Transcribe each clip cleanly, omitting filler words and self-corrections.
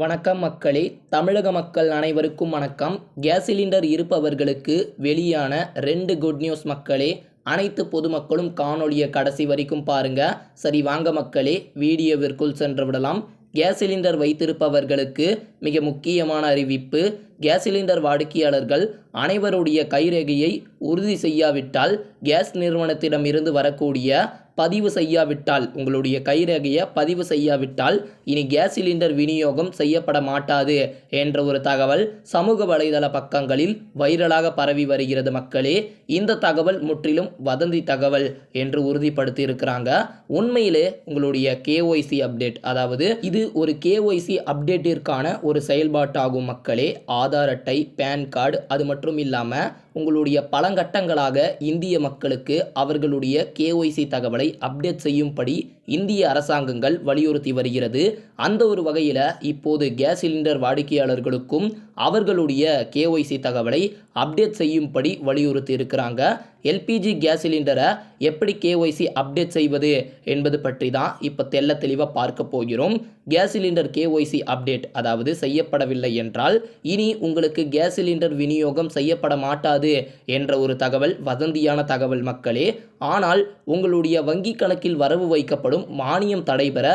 வணக்கம் மக்களே. தமிழக மக்கள் அனைவருக்கும் வணக்கம். கேஸ் சிலிண்டர் இருப்பவர்களுக்கு வெளியான 2 குட் நியூஸ் மக்களே. அனைத்து பொதுமக்களும் காணொளியை கடைசி வரைக்கும் பாருங்க. சரி வாங்க மக்களே, வீடியோவிற்குள் சென்று விடலாம். கேஸ் சிலிண்டர் வைத்திருப்பவர்களுக்கு மிக முக்கியமான அறிவிப்பு. கேஸ் சிலிண்டர் வாடிக்கையாளர்கள் அனைவருடைய கைரேகையை உறுதி செய்யாவிட்டால், கேஸ் நிறுவனத்திடம் இருந்து வரக்கூடிய பதிவு செய்யாவிட்டால், உங்களுடைய கைரேகையை பதிவு செய்யாவிட்டால் இனி கேஸ் சிலிண்டர் விநியோகம் செய்யப்பட மாட்டாது என்ற ஒரு தகவல் சமூக வலைதள பக்கங்களில் வைரலாக பரவி வருகிறது மக்களே. இந்த தகவல் முற்றிலும் வதந்தி தகவல் என்று உறுதிப்படுத்தி இருக்கிறாங்க. உண்மையிலே உங்களுடைய கேஒய்சி அப்டேட், அதாவது இது ஒரு கேஒய்சி அப்டேட்டிற்கான ஒரு செயல்பாட்டாகும் மக்களே. ஆதார் அட்டை, பேன் கார்டு, அது மட்டும் இல்லாமல் உங்களுடைய பலங்கட்டங்களாக இந்திய மக்களுக்கு அவர்களுடைய கேஒய்சி தகவலை அப்டேட் செய்யும்படி இந்திய அரசாங்கங்கள் வலியுறுத்தி வருகிறது. அந்த ஒரு வகையில் இப்போது கேஸ் சிலிண்டர் வாடிக்கையாளர்களுக்கும் அவர்களுடைய கேஒய்சி தகவலை அப்டேட் செய்யும்படி வலியுறுத்தி இருக்கிறாங்க. எல்பிஜி கேஸ் சிலிண்டரை எப்படி கேஒய்சி அப்டேட் செய்வது என்பது பற்றி தான் இப்போ தெள்ள தெளிவாக பார்க்க போகிறோம். கேஸ் சிலிண்டர் கேஒய்சி அப்டேட் அதாவது செய்யப்படவில்லை என்றால் இனி உங்களுக்கு கேஸ் சிலிண்டர் விநியோகம் செய்யப்பட மாட்டாது என்ற ஒரு தகவல் வதந்தியான தகவல் மக்களே. ஆனால் உங்களுடைய வங்கி கணக்கில் வரவு வைக்கப்படும் மானியம் தடைபெற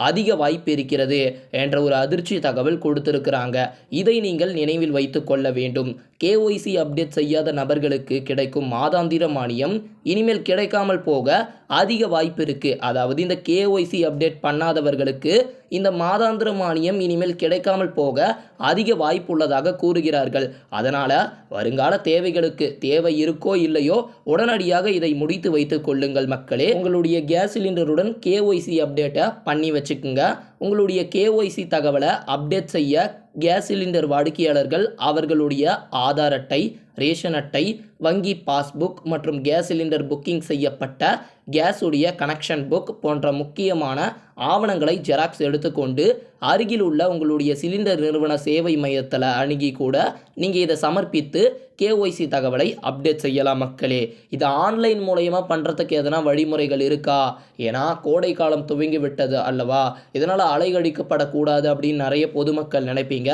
அதிக வாய்ப்பு இருக்கிறது என்ற ஒரு அதிர்ச்சி தகவல் கொடுத்திருக்கிறாங்க. இதை நீங்கள் நினைவில் வைத்துக் கொள்ள வேண்டும். கேஒய்சி அப்டேட் செய்யாத நபர்களுக்கு கிடைக்கும் மாதாந்திர மானியம் இனிமேல் கிடைக்காமல் போக அதிக வாய்ப்பு இருக்கு. அதாவது இந்த கேஒய்சி அப்டேட் பண்ணாதவர்களுக்கு இந்த மாதாந்திர மானியம் இனிமேல் கிடைக்காமல் போக அதிக வாய்ப்பு உள்ளதாக கூறுகிறார்கள். அதனால வருங்கால தேவைகளுக்கு தேவை இருக்கோ இல்லையோ உடனடியாக இதை முடித்து வைத்துக் கொள்ளுங்கள் மக்களே. உங்களுடைய கேஸ் சிலிண்டருடன் கேஒய்சி அப்டேட்டை பண்ணி வச்சுக்குங்க. உங்களுடைய கேஒய்சி தகவலை அப்டேட் செய்ய கேஸ் சிலிண்டர் வாடிக்கையாளர்கள் அவர்களுடைய ஆதார் அட்டை, ரேஷன் அட்டை, வங்கி பாஸ்புக் மற்றும் கேஸ் சிலிண்டர் புக்கிங் செய்யப்பட்ட கேஸுடைய கனெக்ஷன் புக் போன்ற முக்கியமான ஆவணங்களை ஜெராக்ஸ் எடுத்துக்கொண்டு அருகில் உள்ள உங்களுடைய சிலிண்டர் நிறுவன சேவை மையத்தில் அணுகி கூட நீங்கள் இதை சமர்ப்பித்து கேஒய்சி தகவலை அப்டேட் செய்யலாம் மக்களே. இது ஆன்லைன் மூலயமா பண்ணுறதுக்கு எதனா வழிமுறைகள் இருக்கா? ஏன்னா கோடை காலம் துவங்கி விட்டது அல்லவா, இதனால் அலைகழிக்கப்படக்கூடாது அப்படின்னு நிறைய பொதுமக்கள் நினைப்பீங்க.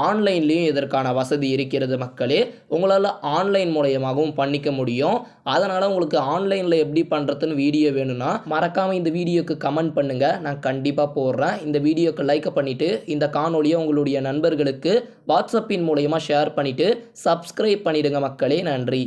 ஆன்லைன்லேயும் இதற்கான வசதி இருக்கிறது மக்களே. உங்களால் ஆன்லைன் மூலயமாகவும் பண்ணிக்க முடியும். அதனால் உங்களுக்கு ஆன்லைனில் எப்படி பண்ணுறதுன்னு வீடியோ வேணும்னா மறக்காமல் இந்த வீடியோக்கு கமெண்ட் பண்ணுங்கள், நான் கண்டிப்பாக போடுறேன். இந்த வீடியோக்கு லைக் பண்ணிவிட்டு இந்த காணொலியை உங்களுடைய நண்பர்களுக்கு வாட்ஸ்அப்பின் மூலயமா ஷேர் பண்ணிவிட்டு சப்ஸ்கிரைப் பண்ணிடுங்க மக்களே. நன்றி.